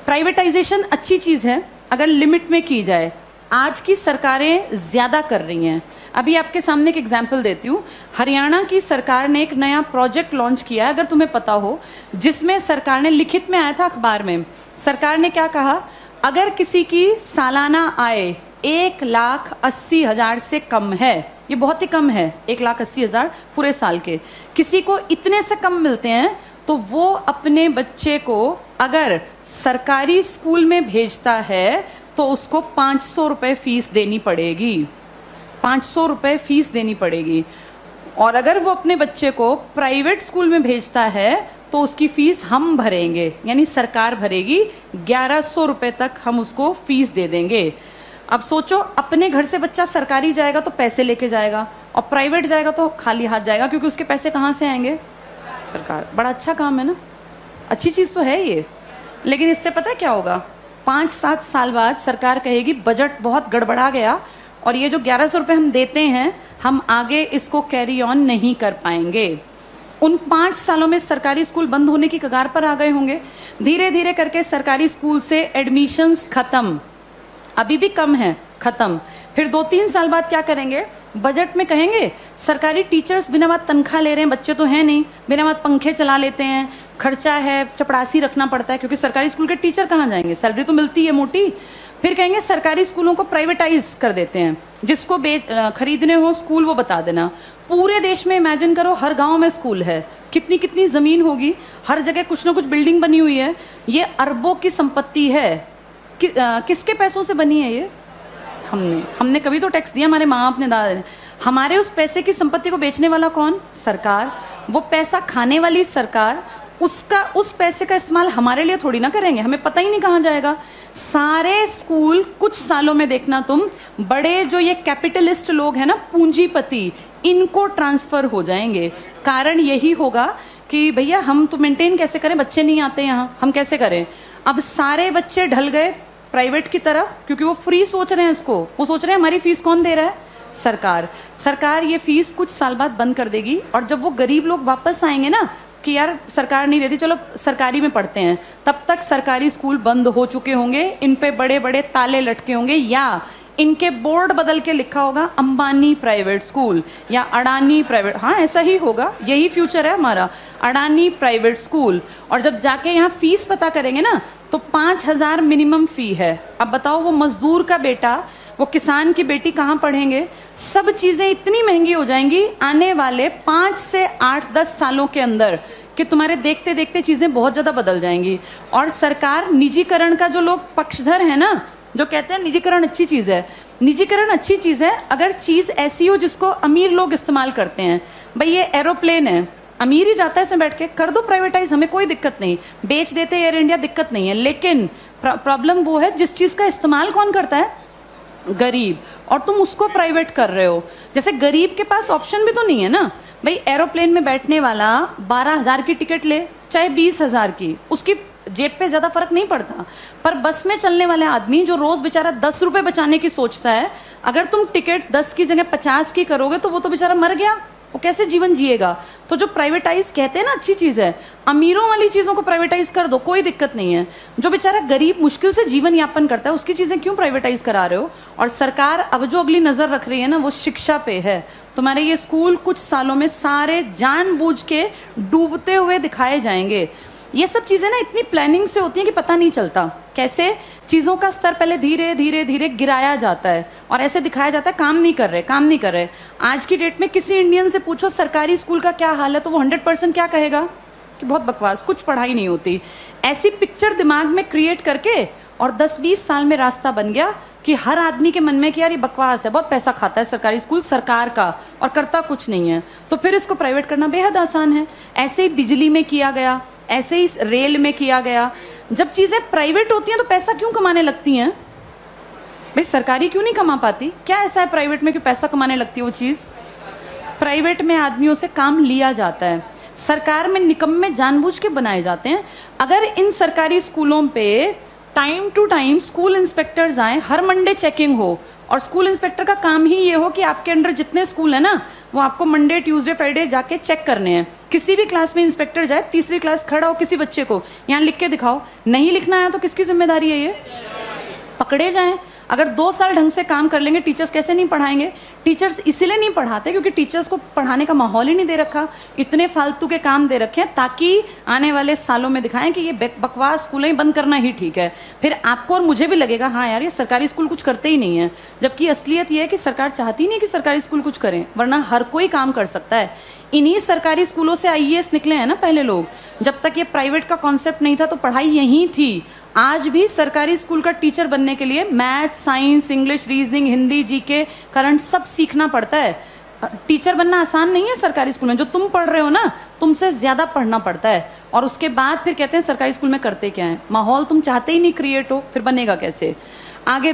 Privatisation अच्छी चीज है अगर लिमिट में की जाए। आज की सरकारें ज्यादा कर रही हैं। अभी आपके सामने एक एग्जाम्पल देती हूँ। हरियाणा की सरकार ने एक नया प्रोजेक्ट लॉन्च किया, अगर तुम्हें पता हो, जिसमें सरकार ने, लिखित में आया था अखबार में, सरकार ने क्या कहा, अगर किसी की सालाना आय 1,80,000 से कम है, ये बहुत ही कम है, 1,80,000 पूरे साल के, किसी को इतने से कम मिलते हैं तो वो अपने बच्चे को अगर सरकारी स्कूल में भेजता है तो उसको 500 रुपए फीस देनी पड़ेगी। 500 रुपए फीस देनी पड़ेगी। और अगर वो अपने बच्चे को प्राइवेट स्कूल में भेजता है तो उसकी फीस हम भरेंगे, यानी सरकार भरेगी। 1,100 रुपए तक हम उसको फीस दे देंगे। अब सोचो, अपने घर से बच्चा सरकारी जाएगा तो पैसे लेके जाएगा, और प्राइवेट जाएगा तो खाली हाथ जाएगा, क्योंकि उसके पैसे कहाँ से आएंगे? सरकार। बड़ा अच्छा काम है ना, अच्छी चीज तो है ये। लेकिन इससे पता क्या होगा, 5-7 साल बाद सरकार कहेगी बजट बहुत गड़बड़ा गया और ये जो 1,100 रुपए हम देते हैं, हम आगे इसको कैरी ऑन नहीं कर पाएंगे। उन 5 सालों में सरकारी स्कूल बंद होने की कगार पर आ गए होंगे। धीरे धीरे करके सरकारी स्कूल से एडमिशंस खत्म, अभी भी कम है, खत्म। फिर 2-3 साल बाद क्या करेंगे, बजट में कहेंगे सरकारी टीचर्स बिना बात तनख्वाह ले रहे हैं, बच्चे तो हैं नहीं, बिना बात पंखे चला लेते हैं, खर्चा है, चपड़ासी रखना पड़ता है, क्योंकि सरकारी स्कूल के टीचर कहाँ जाएंगे, सैलरी तो मिलती है मोटी। फिर कहेंगे सरकारी स्कूलों को प्राइवेटाइज कर देते हैं, जिसको खरीदने हो स्कूल वो बता देना। पूरे देश में इमेजिन करो, हर गांव में स्कूल है, कितनी कितनी जमीन होगी, हर जगह कुछ ना कुछ बिल्डिंग बनी हुई है। ये अरबों की संपत्ति है। किसके पैसों से बनी है ये? हमने कभी तो टैक्स दिया, हमारे माँ बाप ने, दादा ने। हमारे उस पैसे की संपत्ति को बेचने वाला कौन? सरकार। वो पैसा खाने वाली सरकार। उस पैसे का इस्तेमाल हमारे लिए थोड़ी ना करेंगे, हमें पता ही नहीं कहाँ जाएगा। सारे स्कूल कुछ सालों में देखना तुम, बड़े जो ये कैपिटलिस्ट लोग हैं ना, पूंजीपति, इनको ट्रांसफर हो जाएंगे। कारण यही होगा कि भैया हम तो मेंटेन कैसे करें, बच्चे नहीं आते यहाँ, हम कैसे करें। अब सारे बच्चे ढल गए प्राइवेट की तरफ, क्योंकि वो फ्री सोच रहे हैं इसको। वो सोच रहे हैं हमारी फीस कौन दे रहा है? सरकार। सरकार ये फीस कुछ साल बाद बंद कर देगी, और जब वो गरीब लोग वापस आएंगे ना कि यार सरकार नहीं देती, चलो सरकारी में पढ़ते हैं, तब तक सरकारी स्कूल बंद हो चुके होंगे, इन पे बड़े बड़े ताले लटके होंगे, या इनके बोर्ड बदल के लिखा होगा अंबानी प्राइवेट स्कूल या अडानी प्राइवेट। हाँ, ऐसा ही होगा, यही फ्यूचर है हमारा, अडानी प्राइवेट स्कूल। और जब जाके यहाँ फीस पता करेंगे ना तो 5,000 मिनिमम फी है। अब बताओ, वो मजदूर का बेटा, वो किसान की बेटी कहाँ पढ़ेंगे? सब चीजें इतनी महंगी हो जाएंगी आने वाले 5 से 8-10 सालों के अंदर कि तुम्हारे देखते देखते चीजें बहुत ज्यादा बदल जाएंगी। और सरकार निजीकरण का, जो लोग पक्षधर है ना, जो कहते हैं निजीकरण अच्छी चीज है, निजीकरण अच्छी चीज है अगर चीज ऐसी हो जिसको अमीर लोग इस्तेमाल करते हैं। भाई ये एरोप्लेन है, अमीर ही जाता है इसमें बैठ के, कर दो प्राइवेटाइज, हमें कोई दिक्कत नहीं, बेच देते एयर इंडिया, दिक्कत नहीं है। लेकिन प्रॉब्लम वो है जिस चीज का इस्तेमाल कौन करता है? गरीब। और तुम उसको प्राइवेट कर रहे हो। जैसे गरीब के पास ऑप्शन भी तो नहीं है ना। भाई एरोप्लेन में बैठने वाला 12,000 की टिकट ले, चाहे 20,000 की, उसकी जेब पे ज्यादा फर्क नहीं पड़ता। पर बस में चलने वाले आदमी जो रोज बेचारा 10 रुपए बचाने की सोचता है, अगर तुम टिकट 10 की जगह 50 की करोगे तो वो तो बेचारा मर गया, वो कैसे जीवन जिएगा। तो जो प्राइवेटाइज कहते हैं ना अच्छी चीज है, अमीरों वाली चीजों को प्राइवेटाइज कर दो, कोई दिक्कत नहीं है। जो बेचारा गरीब मुश्किल से जीवन यापन करता है, उसकी चीजें क्यों प्राइवेटाइज करा रहे हो? और सरकार अब जो अगली नजर रख रही है ना, वो शिक्षा पे है। तुम्हारे ये स्कूल कुछ सालों में सारे जानबूझ के डूबते हुए दिखाए जाएंगे। ये सब चीजें ना इतनी प्लानिंग से होती हैं कि पता नहीं चलता कैसे चीजों का स्तर पहले धीरे धीरे धीरे गिराया जाता है और ऐसे दिखाया जाता है काम नहीं कर रहे, काम नहीं कर रहे। आज की डेट में किसी इंडियन से पूछो सरकारी स्कूल का क्या हाल है, तो वो 100% क्या कहेगा कि बहुत बकवास, कुछ पढ़ाई नहीं होती। ऐसी पिक्चर दिमाग में क्रिएट करके और 10-20 साल में रास्ता बन गया कि हर आदमी के मन में कि यार ये बकवास है, बहुत पैसा खाता है सरकारी स्कूल सरकार का और करता कुछ नहीं है, तो फिर इसको प्राइवेट करना बेहद आसान है। ऐसे ही बिजली में किया गया, ऐसे ही रेल में किया गया। जब चीजें प्राइवेट होती हैं तो पैसा क्यों कमाने लगती हैं? भाई सरकारी क्यों नहीं कमा पाती? क्या ऐसा है प्राइवेट में कि पैसा कमाने लगती है वो चीज? प्राइवेट में आदमियों से काम लिया जाता है, सरकार में निकम्मे जानबूझ के बनाए जाते हैं। अगर इन सरकारी स्कूलों पे time to time school inspectors आए, हर मंडे चेकिंग हो, और स्कूल इंस्पेक्टर का काम ही ये हो कि आपके अंडर जितने स्कूल है ना, वो आपको मंडे ट्यूसडे फ्राइडे जाके चेक करने हैं। किसी भी क्लास में इंस्पेक्टर जाए, तीसरी क्लास खड़ा हो, किसी बच्चे को यहाँ लिख के दिखाओ, नहीं लिखना आया तो किसकी जिम्मेदारी है? ये पकड़े जाएं। अगर 2 साल ढंग से काम कर लेंगे, टीचर्स कैसे नहीं पढ़ाएंगे? टीचर्स इसीलिए नहीं पढ़ाते क्योंकि टीचर्स को पढ़ाने का माहौल ही नहीं दे रखा, इतने फालतू के काम दे रखे हैं ताकि आने वाले सालों में दिखाएं कि ये बकवास स्कूल ही बंद करना ही ठीक है। फिर आपको और मुझे भी लगेगा हाँ यार, ये सरकारी स्कूल कुछ करते ही नहीं है, जबकि असलियत ये है कि सरकार चाहती नहीं कि सरकारी स्कूल कुछ करें, वरना हर कोई काम कर सकता है। इन्हीं सरकारी स्कूलों से आईएएस निकले हैं ना पहले लोग। जब तक ये प्राइवेट का कॉन्सेप्ट नहीं था तो पढ़ाई यहीं थी। आज भी सरकारी स्कूल का टीचर बनने के लिए math, science, English, reasoning, Hindi, GK, current सब सीखना पड़ता है। टीचर बनना आसान नहीं है सरकारी स्कूल में। जो तुम पढ़ रहे हो ना, तुमसे ज्यादा पढ़ना पड़ता है। और उसके बाद फिर कहते हैं सरकारी स्कूल में करते क्या है। माहौल तुम चाहते ही नहीं क्रिएट हो, फिर बनेगा कैसे? आगे